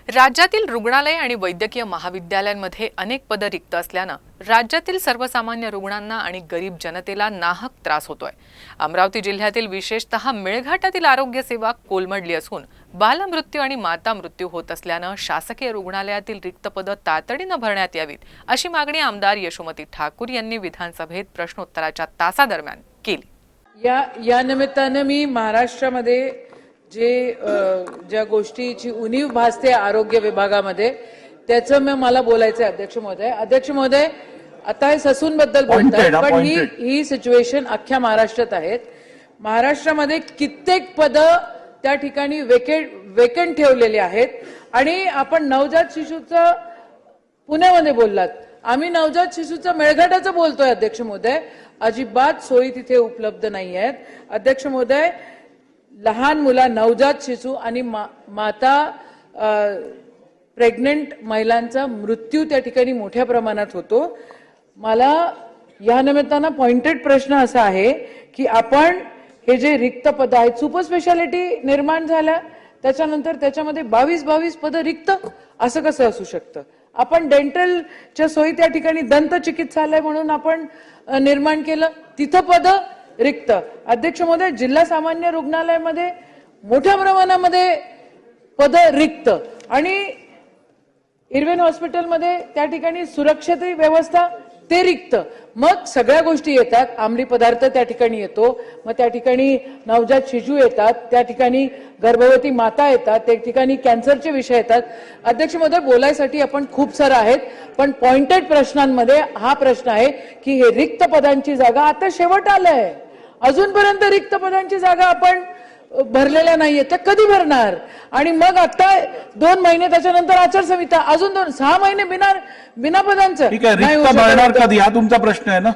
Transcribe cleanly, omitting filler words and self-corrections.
राज्यातील रुग्णालय आणि वैद्यकीय महाविद्यालयांमध्ये अनेक पदं रिक्त असल्यानं राज्यातील सर्वसामान्य रुग्णांना आणि गरीब जनतेला नाहक त्रास होतोय। अमरावती जिल्ह्यातील विशेषतः मेळघाटातील आरोग्य सेवा कोलमडली असून बालमृत्यू आणि माता मृत्यू होत असल्यानं शासकीय रुग्णालयातील रिक्त पदं तातडीनं भरण्यात यावीत अशी मागणी आमदार यशोमती ठाकूर यांनी विधानसभेत प्रश्नोत्तराच्या तासादरम्यान केली। या निमित्ताने मी महाराष्ट्रामध्ये ज्या गोष्टीची उणीव भासते आरोग्य विभागामध्ये त्याचं मला बोलायचं आहे अध्यक्ष महोदय आता हे ससूनबद्दल बोलतात पण ही सिच्युएशन अख्ख्या महाराष्ट्रात आहेत। महाराष्ट्रामध्ये कित्येक पदं त्या ठिकाणी वेकंट ठेवलेली आहेत आणि आपण नवजात शिशूचं पुण्यामध्ये बोललात, आम्ही नवजात शिशूचं मेळघाटाचं बोलतोय अध्यक्ष महोदय, अजिबात सोयी तिथे उपलब्ध नाही आहेत। अध्यक्ष महोदय, लहान मुला नवजात शिशू आणि माता प्रेग्नंट महिलांचा मृत्यू त्या ठिकाणी मोठ्या प्रमाणात होतो। मला या निमित्तानं पॉइंटेड प्रश्न असा आहे की आपण हे जे रिक्त पद आहेत, सुपर स्पेशालिटी निर्माण झाल्या त्याच्यानंतर त्याच्यामध्ये 22 पद रिक्त असं कसं असू शकतं? आपण डेंटलच्या सोयी त्या ठिकाणी दंत चिकित्सालय म्हणून आपण निर्माण केलं, तिथं पद रिक्त। अध्यक्ष महोदय, जिल्हा सामान्य रुग्णालयामध्ये मोठ्या प्रमाणामध्ये पद रिक्त आणि इरविन हॉस्पिटलमध्ये त्या ठिकाणी सुरक्षित व्यवस्था ते रिक्त। मग सगळ्या गोष्टी येतात, अंमली पदार्थ त्या ठिकाणी येतो, मग त्या ठिकाणी नवजात शिशू येतात, त्या ठिकाणी गर्भवती माता येतात, त्या ठिकाणी कॅन्सरचे विषय येतात। अध्यक्ष महोदय, बोलायसाठी आपण खूप सारं आहेत पण पॉइंटेड प्रश्नांमध्ये हा प्रश्न आहे की हे रिक्त पदांची जागा आता शेवट आलंय, अजूनपर्यंत रिक्त पदांची जागा आपण भरलेल्या नाहीये, तर कधी भरणार? आणि मग आता 2 महिने त्याच्यानंतर आचारसंहिता, अजून 6 महिने बिना पदांचं ठीक आहे, रिक्त भरणार कधी हा तुमचा प्रश्न आहे ना।